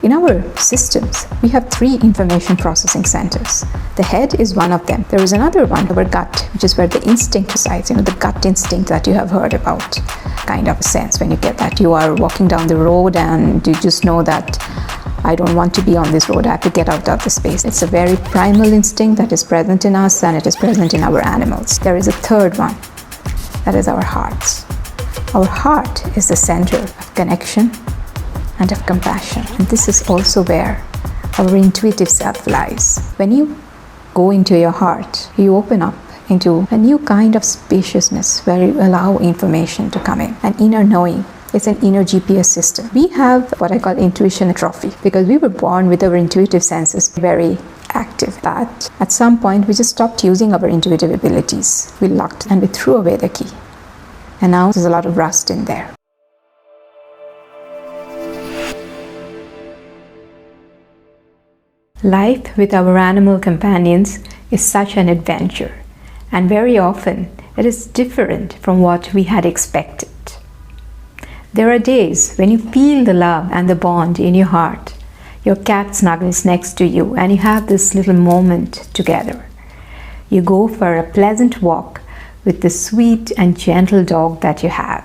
In our systems, we have 3 information processing centers. The head is one of them. There is another one, our gut, which is where the instinct resides, the gut instinct that you have heard about. Kind of a sense when you get that you are walking down the road and you just know that I don't want to be on this road, I have to get out of this space. It's a very primal instinct that is present in us and it is present in our animals. There is a third one, that is our hearts. Our heart is the center of connection and of compassion. And this is also where our intuitive self lies. When you go into your heart, you open up into a new kind of spaciousness where you allow information to come in. An inner knowing. It's an inner GPS system. We have what I call intuition atrophy because we were born with our intuitive senses very active. But at some point, we just stopped using our intuitive abilities. We locked and we threw away the key. And now there's a lot of rust in there. Life with our animal companions is such an adventure, and very often it is different from what we had expected. There are days when you feel the love and the bond in your heart. Your cat snuggles next to you and you have this little moment together. You go for a pleasant walk with the sweet and gentle dog that you have.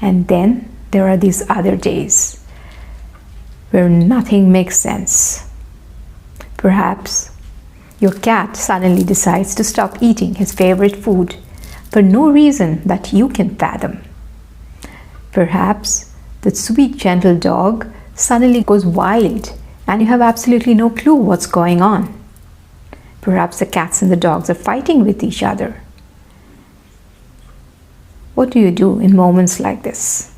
And then there are these other days where nothing makes sense. Perhaps your cat suddenly decides to stop eating his favorite food for no reason that you can fathom. Perhaps the sweet, gentle dog suddenly goes wild and you have absolutely no clue what's going on. Perhaps the cats and the dogs are fighting with each other. What do you do in moments like this?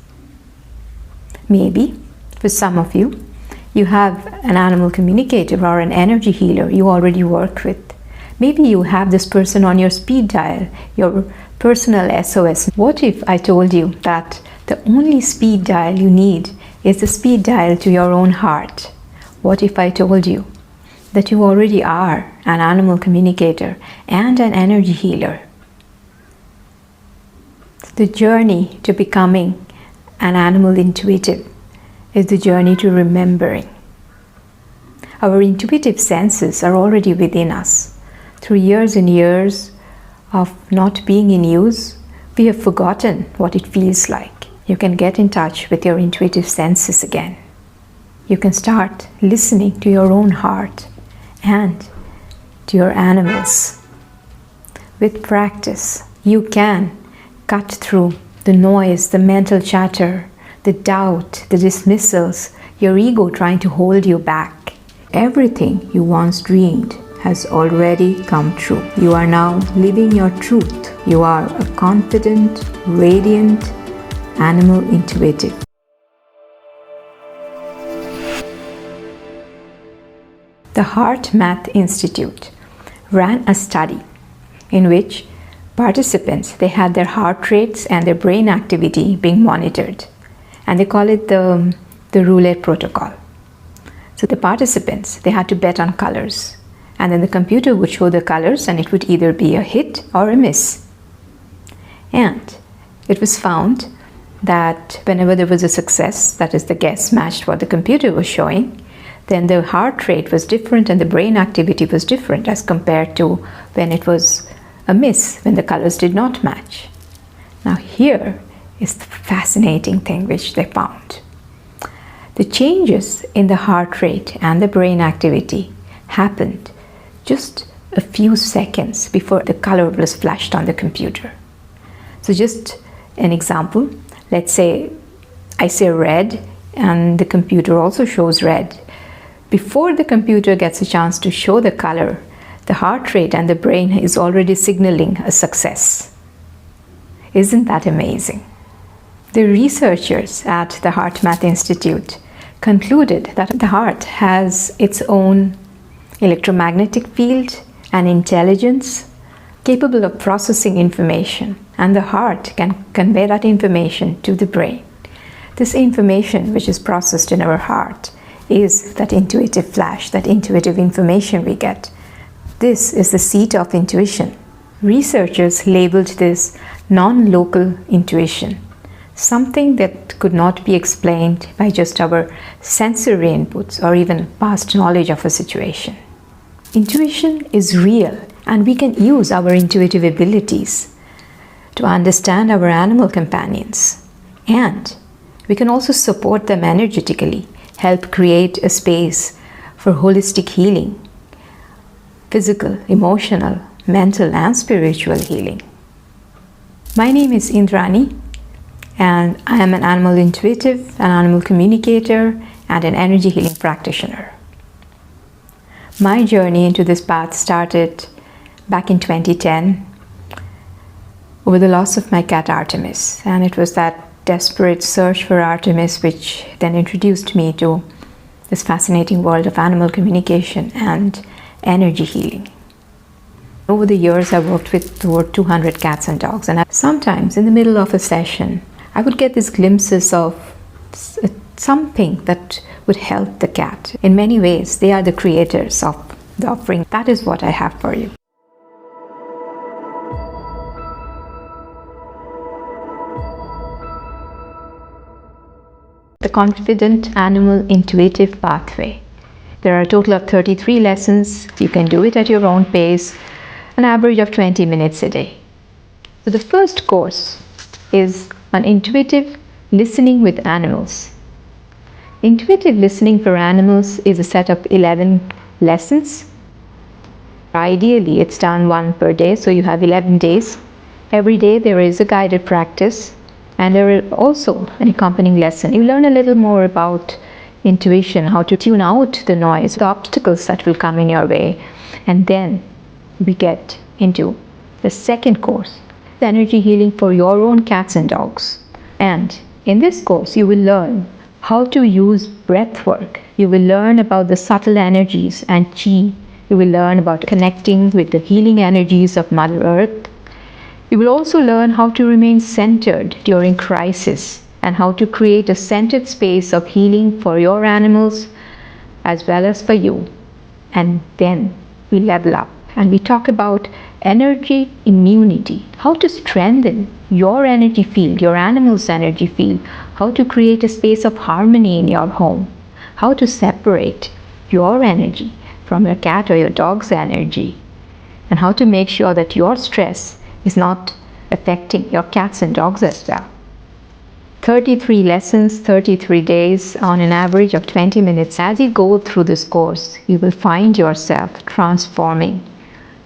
Maybe, for some of you, you have an animal communicator or an energy healer you already work with. Maybe you have this person on your speed dial, your personal SOS. What if I told you that the only speed dial you need is the speed dial to your own heart? What if I told you that you already are an animal communicator and an energy healer? The journey to becoming an animal intuitive is the journey to remembering. Our intuitive senses are already within us. Through years and years of not being in use, we have forgotten what it feels like. You can get in touch with your intuitive senses again. You can start listening to your own heart and to your animals. With practice, you can cut through the noise, the mental chatter, the doubt, the dismissals, your ego trying to hold you back. Everything you once dreamed has already come true. You are now living your truth. You are a confident, radiant animal intuitive. The HeartMath Institute ran a study in which participants, they had their heart rates and their brain activity being monitored. And they call it the roulette protocol. So the participants, they had to bet on colors. And then the computer would show the colors and it would either be a hit or a miss. And it was found that whenever there was a success, that is the guess matched what the computer was showing, then the heart rate was different and the brain activity was different as compared to when it was a miss, when the colors did not match. Now here is the fascinating thing which they found. The changes in the heart rate and the brain activity happened just a few seconds before the color was flashed on the computer. So just an example, let's say I say red and the computer also shows red. Before the computer gets a chance to show the color, the heart rate and the brain is already signaling a success. Isn't that amazing? The researchers at the HeartMath Institute concluded that the heart has its own electromagnetic field and intelligence capable of processing information, and the heart can convey that information to the brain. This information which is processed in our heart is that intuitive flash, that intuitive information we get. This is the seat of intuition. Researchers labeled this non-local intuition. something that could not be explained by just our sensory inputs or even past knowledge of a situation. Intuition is real, and we can use our intuitive abilities to understand our animal companions, and we can also support them energetically, help create a space for holistic healing, physical, emotional, mental, and spiritual healing. My name is Indrani, and I am an animal intuitive, an animal communicator, and an energy healing practitioner. My journey into this path started back in 2010 with the loss of my cat Artemis, and it was that desperate search for Artemis which then introduced me to this fascinating world of animal communication and energy healing. Over the years, I worked with over 200 cats and dogs, and sometimes in the middle of a session, I would get these glimpses of something that would help the cat. In many ways, they are the creators of the offering. That is what I have for you. The Confident Animal Intuitive Pathway. There are a total of 33 lessons. You can do it at your own pace, an average of 20 minutes a day. So the first course is on intuitive listening with animals. Intuitive listening for animals is a set of 11 lessons. Ideally, it's done one per day, so you have 11 days. Every day there is a guided practice, and there is also an accompanying lesson. You learn a little more about intuition, how to tune out the noise, the obstacles that will come in your way, and then we get into the second course, the energy healing for your own cats and dogs. And in this course, you will learn how to use breath work. You will learn about the subtle energies and chi. You will learn about connecting with the healing energies of Mother Earth. You will also learn how to remain centered during crisis and how to create a centered space of healing for your animals as well as for you. And then we level up and we talk about energy immunity, how to strengthen your energy field, your animal's energy field, how to create a space of harmony in your home, how to separate your energy from your cat or your dog's energy, and how to make sure that your stress is not affecting your cats and dogs as well. 33 lessons, 33 days on an average of 20 minutes. As you go through this course, you will find yourself transforming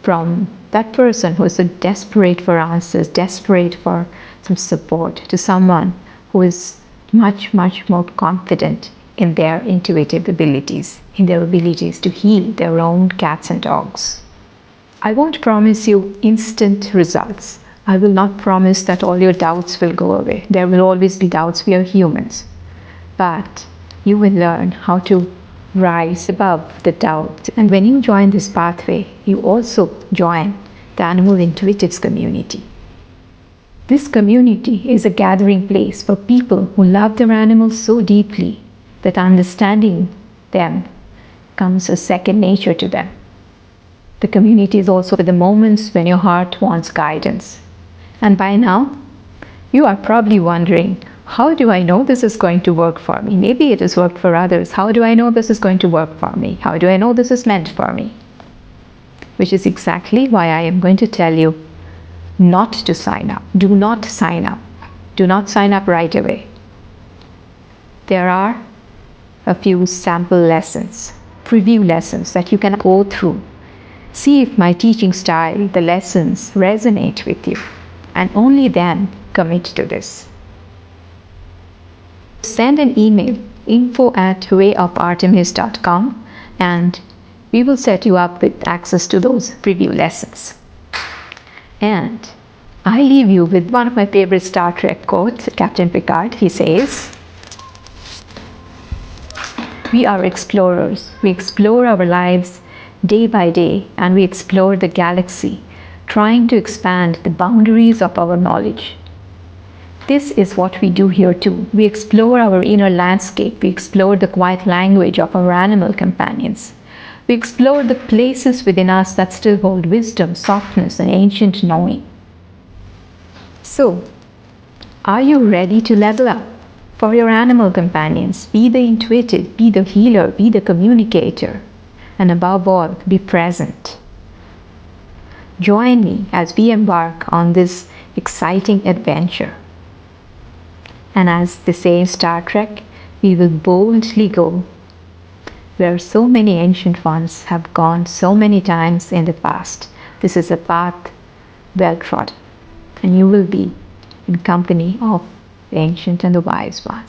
from that person who is so desperate for answers, desperate for some support, to someone who is much, much more confident in their intuitive abilities, in their abilities to heal their own cats and dogs. I won't promise you instant results. I will not promise that all your doubts will go away. There will always be doubts. We are humans. But you will learn how to rise above the doubt. And when you join this pathway, you also join the Animal Intuitives community. This community is a gathering place for people who love their animals so deeply that understanding them comes a second nature to them. The community is also for the moments when your heart wants guidance. And by now, you are probably wondering, how do I know this is going to work for me? Maybe it has worked for others. How do I know this is going to work for me? How do I know this is meant for me? Which is exactly why I am going to tell you not to sign up. Do not sign up. Do not sign up right away. There are a few sample lessons, preview lessons that you can go through. See if my teaching style, the lessons resonate with you, and only then commit to this. Send an email, info@wayofartemis.com, and we will set you up with access to those preview lessons. And I leave you with one of my favorite Star Trek quotes, Captain Picard. He says, "We are explorers. We explore our lives day by day, and we explore the galaxy, trying to expand the boundaries of our knowledge." This is what we do here too. We explore our inner landscape. We explore the quiet language of our animal companions. We explore the places within us that still hold wisdom, softness, and ancient knowing. So, Are you ready to level up? For your animal companions, be the intuitive, be the healer, be the communicator, and above all, be present. Join me as we embark on this exciting adventure. And as they say in Star Trek, we will boldly go where so many ancient ones have gone so many times in the past. This is a path well trodden, and you will be in company of the ancient and the wise ones.